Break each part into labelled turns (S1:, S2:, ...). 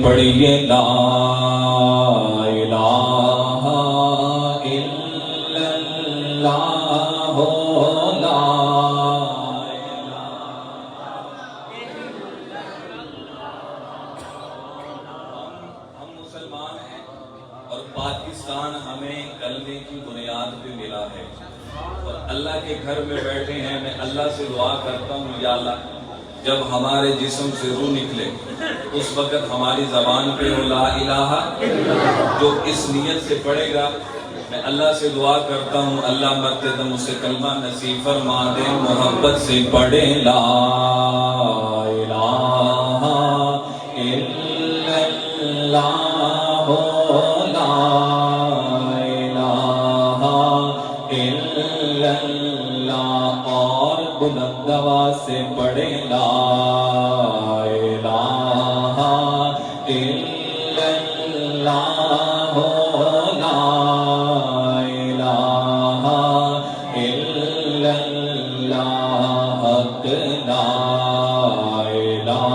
S1: پڑھیے لا الہ الا اللہ لا ہم مسلمان ہیں اور پاکستان ہمیں کلمے کی بنیاد پہ ملا ہے اور اللہ کے گھر میں بیٹھے ہیں. میں اللہ سے دعا کرتا ہوں یا اللہ جب ہمارے جسم سے روح نکلے اس وقت ہماری زبان پہ ہو لا الہ. جو اس نیت سے پڑھے گا میں اللہ سے دعا کرتا ہوں اللہ مرتے دم اسے کلمہ نصیب فرما دے. محبت سے پڑھے لا الہ الا اللہ لا الہ الا اللہ. اور بلند آواز سے پڑھے لا الہ الا اللہ لا الہ الا اللہ. حق لا الہ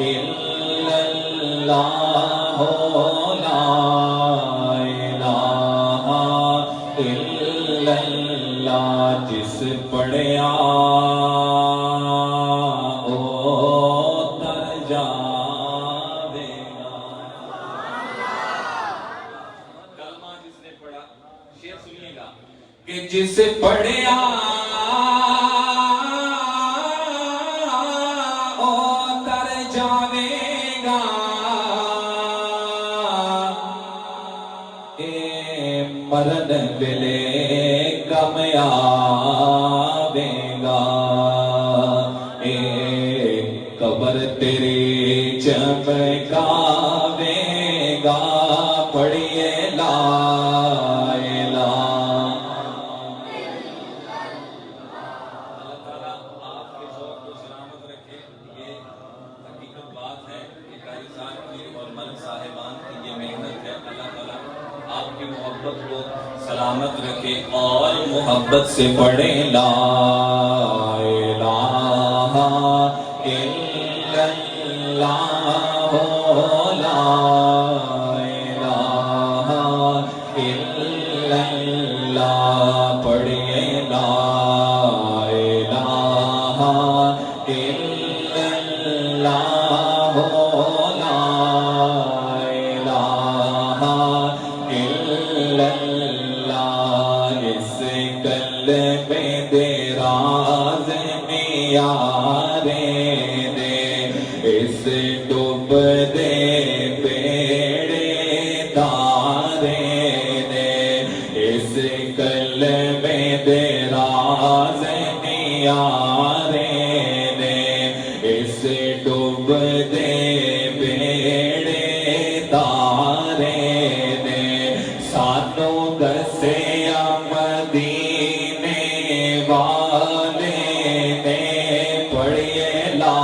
S1: الا اللہ لا الہ الا اللہ. جس پڑھے جسے پڑھے اتر جاوے گا اے مرن ویلے کامیابے گا. اے قبر تیری چمکاوے گا. پڑھیے لا سلامت رکھے اور محبت سے پڑھے لا الہ الا اللہ لا الہ الا اللہ. پڑھیے لا الہ الا اللہ لا الہ الا اللہ. اس کلمے دے راز نیارے دے اس ڈوب دے بیڑے تارے دے. اس کلمے دے راز نیارے دے اس ڈوب دے بیڑے تارے دے. سانو دسیا مدینے والے نے پڑھیے لا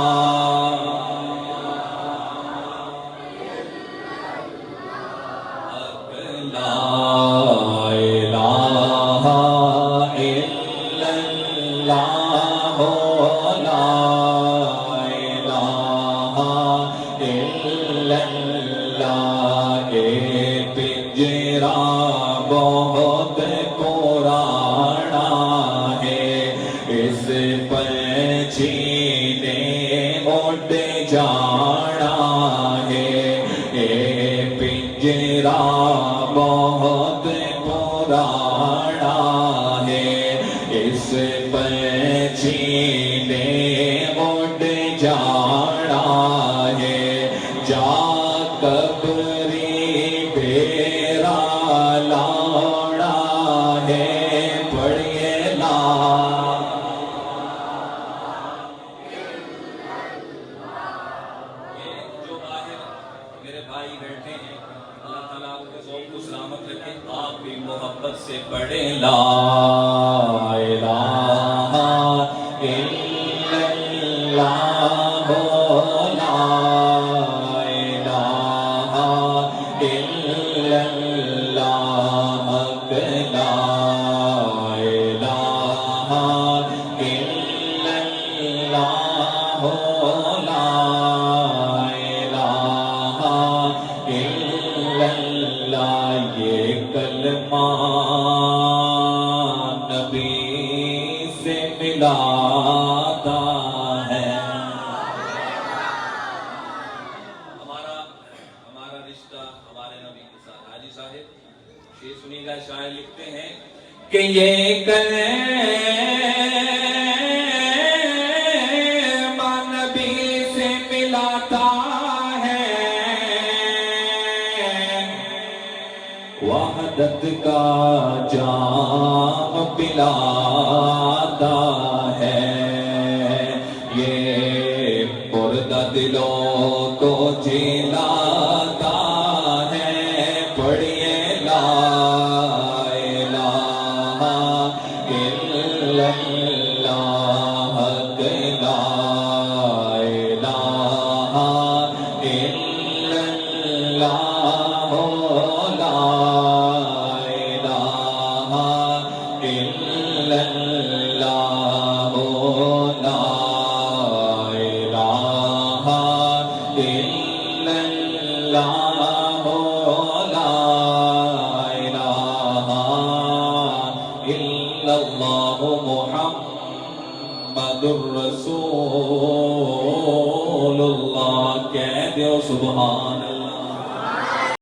S1: الہ الا اللہ لا الہ الا اللہ. اے پنجرا بہت پرانا ہے اس پنچھی نے اڑ جانا ہے. اے پنجرا بہت پرانا ہے اس پنچھی نے اڑ جانا ہے. جا قبری بیرا لاڑا ہے. پڑھیے لا جو باہر میرے بھائی بیٹھے ہیں اللہ تعالیٰ آپ کے ذوق کو سلامت رکھے. آپ بھی محبت سے پڑھے لا الہ الا اللہ لا الہ الا اللہ. حق لا الہ الا اللہ لا الہ نبی سے ملاتا ہے. ہمارا رشتہ ہمارے نبی کے ساتھ. حاجی صاحب شعر سنیے گا. شاعر لکھتے ہیں کہ یہ کلمہ نبی سے ملاتا ہے، وحدت کا جام پلاتا ہے. یہ مردہ دلوں کو جلاتا ہے. پڑھیے لا الہ الا اللہ، لا الہ الا اللہ، لا الہ الا اللہ، لا الہ الا اللہ، لا الہ الا اللہ، محمد الرسول اللہ. کہہ دو سبحان